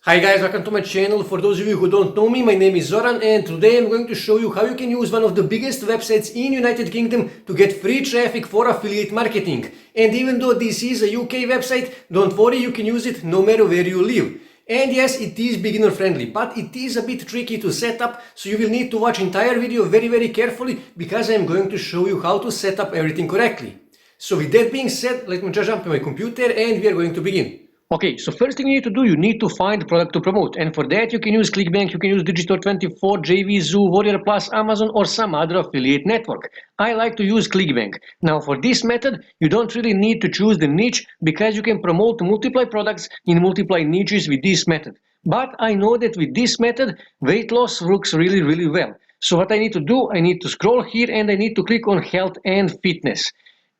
Hi guys, welcome to my channel. For those of you who don't know me, my name is Zoran and today I'm going to show you how you can use one of the biggest websites in United Kingdom to get free traffic for affiliate marketing. And even though this is a UK website, don't worry, you can use it no matter where you live. And yes, it is beginner friendly, but it is a bit tricky to set up, so you will need to watch entire video very carefully because I'm going to show you how to set up everything correctly. So with that being said, let me just jump to my computer and we are going to begin. Okay, so first thing you need to do, you need to find the product to promote, and for that you can use ClickBank, you can use Digistore24, JVZoo, Warrior Plus, Amazon or some other affiliate network. I like to use ClickBank. Now for this method, you don't really need to choose the niche because you can promote multiple products in multiple niches with this method. But I know that with this method, weight loss works really well. So what I need to do, I need to scroll here and I need to click on health and fitness.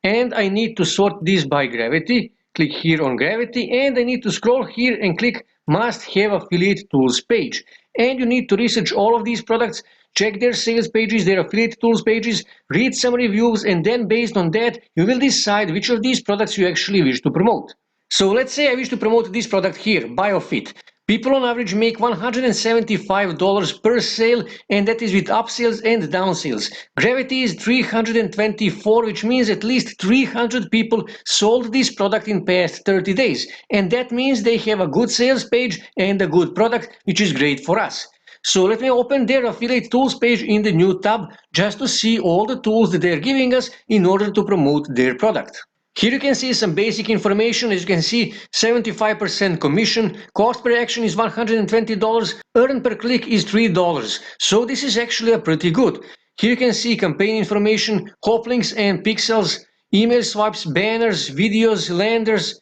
And I need to sort this by gravity. Click here on gravity and I need to scroll here and click must have affiliate tools page. And you need to research all of these products, check their sales pages, their affiliate tools pages, read some reviews, and then based on that you will decide which of these products you actually wish to promote. So let's say I wish to promote this product here, BioFit. People on average make $175 per sale, and that is with upsells and downsales. Gravity is 324, which means at least 300 people sold this product in past 30 days. And that means they have a good sales page and a good product, which is great for us. So let me open their affiliate tools page in the new tab just to see all the tools that they're giving us in order to promote their product. Here you can see some basic information. As you can see, 75% commission, cost per action is $120, earn per click is $3. So this is actually a pretty good. Here you can see campaign information, hop links and pixels, email swipes, banners, videos, landers,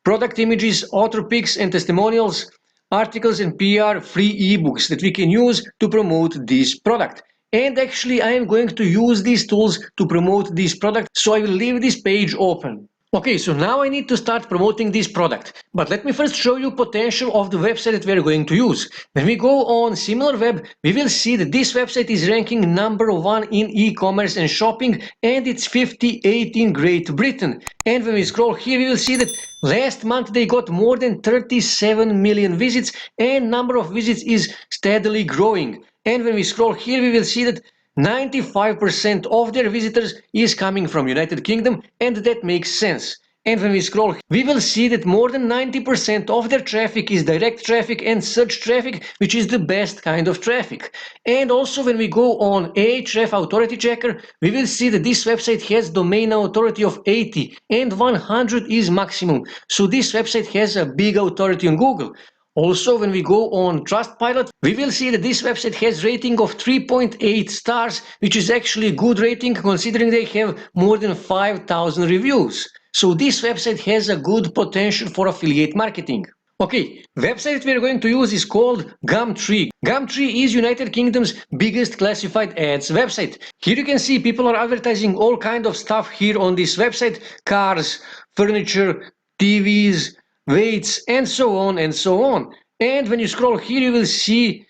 product images, author picks and testimonials, articles and PR, free ebooks that we can use to promote this product. And actually I am going to use these tools to promote this product, so I will leave this page open. Okay, so now I need to start promoting this product, but let me first show you potential of the website that we are going to use. When we go on SimilarWeb, we will see that this website is ranking #1 in e-commerce and shopping, and it's 58 in Great Britain. And when we scroll here, we will see that last month they got more than 37 million visits, and number of visits is steadily growing. And when we scroll here, we will see that 95% of their visitors is coming from United Kingdom, and that makes sense. And when we scroll, we will see that more than 90% of their traffic is direct traffic and search traffic, which is the best kind of traffic. And also when we go on Ahrefs Authority Checker, we will see that this website has domain authority of 80 and 100 is maximum. So this website has a big authority on Google. Also, when we go on Trustpilot, we will see that this website has rating of 3.8 stars, which is actually a good rating considering they have more than 5,000 reviews. So this website has a good potential for affiliate marketing. Okay, website we are going to use is called Gumtree. Gumtree is United Kingdom's biggest classified ads website. Here you can see people are advertising all kind of stuff here on this website: cars, furniture, TVs, weights, and so on and so on. And when you scroll here, you will see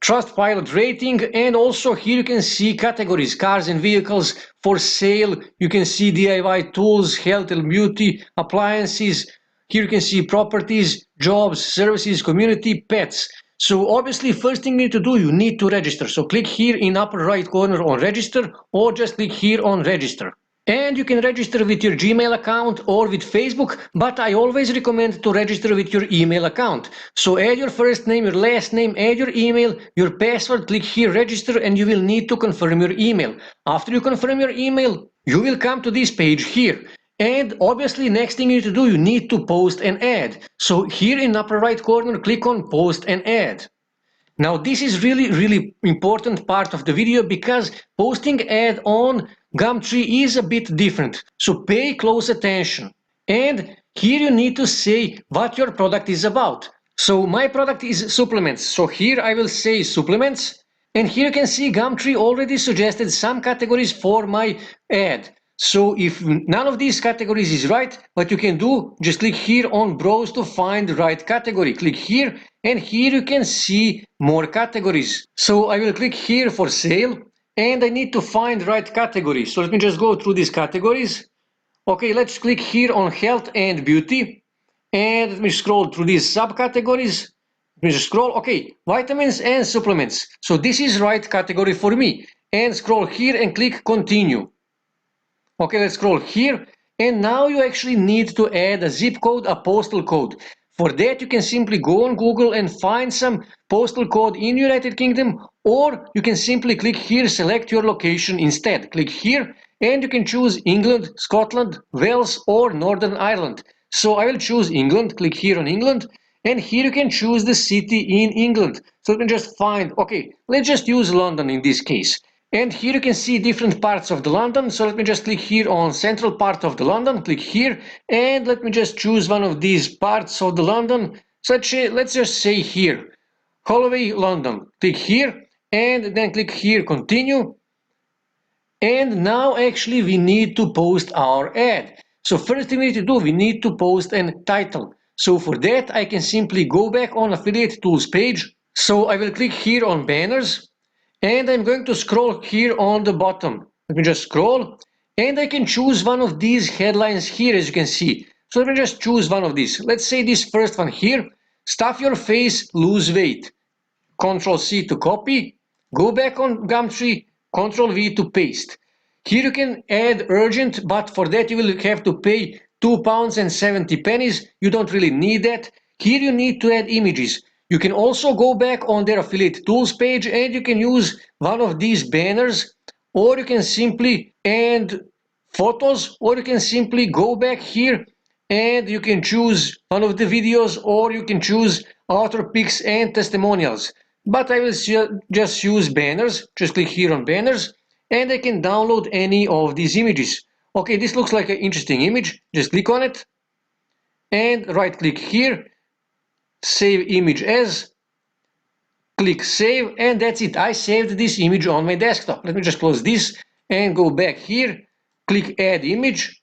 Trustpilot rating, and also here you can see categories: cars and vehicles, for sale. You can see DIY tools, health and beauty, appliances. Here you can see properties, jobs, services, community, pets. So obviously first thing you need to do, you need to register. So click here in upper right corner on register, or just click here on register. And you can register with your Gmail account or with Facebook, but I always recommend to register with your email account. So add your first name, your last name, add your email, your password, click here register, and you will need to confirm your email. After you confirm your email, you will come to this page here. And obviously next thing you need to do, you need to post an ad. So here in upper right corner, click on post an ad. Now this is really important part of the video because posting ad on Gumtree is a bit different. So pay close attention. And here you need to say what your product is about. So my product is supplements. So here I will say supplements. And here you can see Gumtree already suggested some categories for my ad. So if none of these categories is right, what you can do, just click here on browse to find the right category. Click here, and here you can see more categories. So I will click here for sale, and I need to find the right category. So let me just go through these categories. Okay, let's click here on health and beauty. And let me scroll through these subcategories. Let me just scroll. Okay, vitamins and supplements. So this is right category for me. And scroll here and click continue. Okay, let's scroll here. And now you actually need to add a zip code, a postal code. For that, you can simply go on Google and find some postal code in United Kingdom, or you can simply click here, select your location instead. Click here, and you can choose England, Scotland, Wales, or Northern Ireland. So I will choose England, click here on England, and here you can choose the city in England. So you can just find, okay, let's just use London in this case. And here you can see different parts of the London. So let me just click here on central part of the London, click here, and let me just choose one of these parts of the London. Let's just say here, Holloway, London. Click here, and then click here, continue. And now actually we need to post our ad. So first thing we need to do, we need to post a title. So for that, I can simply go back on Affiliate Tools page. So I will click here on banners. And I'm going to scroll here on the bottom. Let me just scroll. And I can choose one of these headlines here, as you can see. So let me just choose one of these. Let's say this first one here. Stuff your face, lose weight. Control C to copy. Go back on Gumtree. Control V to paste. Here you can add urgent, but for that you will have to pay £2.70. You don't really need that. Here you need to add images. You can also go back on their affiliate tools page and you can use one of these banners, or you can simply add photos, or you can simply go back here and you can choose one of the videos, or you can choose author picks and testimonials. But I will just use banners. Just click here on banners and I can download any of these images. Okay, this looks like an interesting image. Just click on it and right click here, save image as, click save, and that's it. I saved this image on my desktop. Let me just close this and go back here, click add image,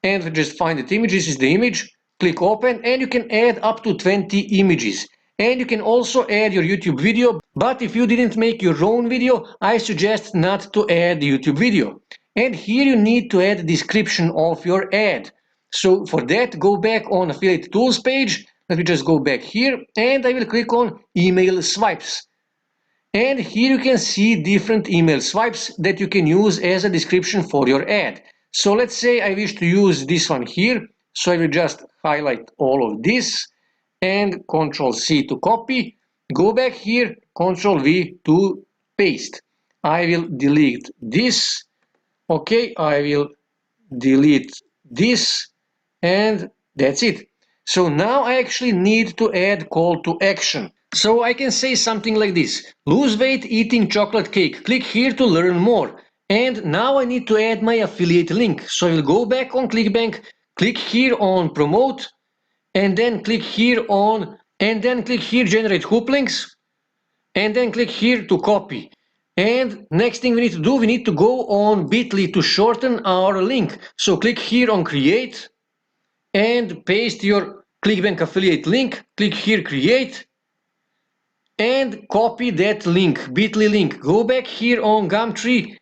and just find that image. This is the image. Click open, and you can add up to 20 images. And you can also add your YouTube video, but if you didn't make your own video, I suggest not to add the YouTube video. And here you need to add a description of your ad. So for that, go back on Affiliate Tools page. Let me just go back here, and I will click on Email Swipes. And here you can see different email swipes that you can use as a description for your ad. So let's say I wish to use this one here. So I will just highlight all of this and Control C to copy. Go back here, Control V to paste. I will delete this. Okay, I will delete this, and that's it. So now I actually need to add call to action. So I can say something like this: lose weight eating chocolate cake. Click here to learn more. And now I need to add my affiliate link. So I will go back on ClickBank, click here on promote, and then click here generate hook links, and then click here to copy. And next thing we need to do, we need to go on Bitly to shorten our link. So click here on create and paste your ClickBank affiliate link. Click here create and copy that link, Bitly link. Go back here on Gumtree,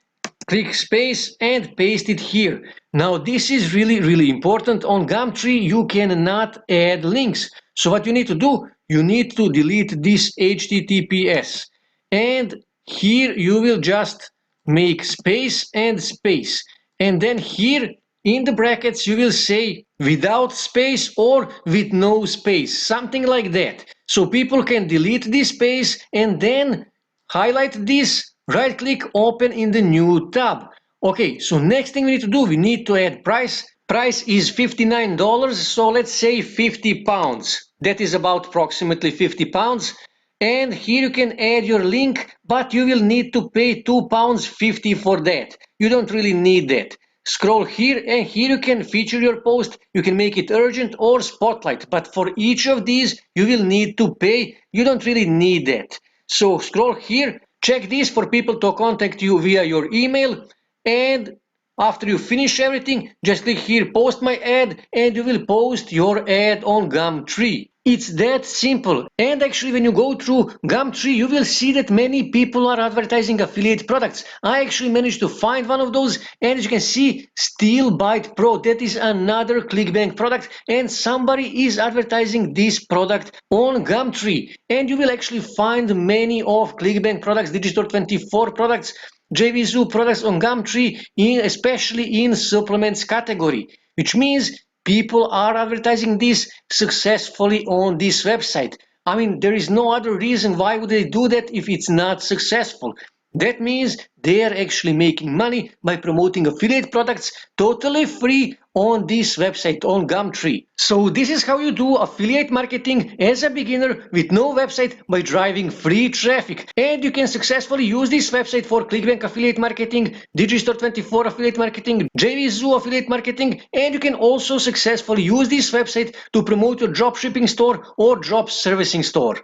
click space and paste it here. Now this is really important. On Gumtree you cannot add links. So what you need to do, you need to delete this HTTPS. And here you will just make space and space. And then here in the brackets you will say without space or with no space, something like that. So people can delete this space and then highlight this, right click, open in the new tab. Okay, so next thing we need to do, we need to add price. Price is $59, so let's say 50 pounds. That is about approximately 50 pounds. And here you can add your link, but you will need to pay £2.50 for that. You don't really need that. Scroll here and here you can feature your post. You can make it urgent or spotlight, but for each of these you will need to pay. You don't really need that. So scroll here, check this for people to contact you via your email, and after you finish everything, just click here post my ad and you will post your ad on Gumtree. It's that simple. And actually, when you go through Gumtree, you will see that many people are advertising affiliate products. I actually managed to find one of those, and as you can see, SteelBite Pro. That is another ClickBank product, and somebody is advertising this product on Gumtree. And you will actually find many of ClickBank products, Digistore24 products, JVZoo products on Gumtree, especially in supplements category, which means people are advertising this successfully on this website. I mean, there is no other reason why would they do that if it's not successful. That means they are actually making money by promoting affiliate products totally free on this website, on Gumtree. So this is how you do affiliate marketing as a beginner with no website by driving free traffic. And you can successfully use this website for ClickBank affiliate marketing, Digistore24 affiliate marketing, JVZoo affiliate marketing, and you can also successfully use this website to promote your dropshipping store or drop servicing store.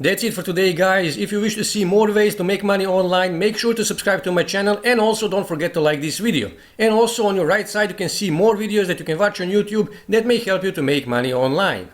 That's it for today, guys. If you wish to see more ways to make money online, make sure to subscribe to my channel, and also don't forget to like this video. And also on your right side you can see more videos that you can watch on YouTube that may help you to make money online.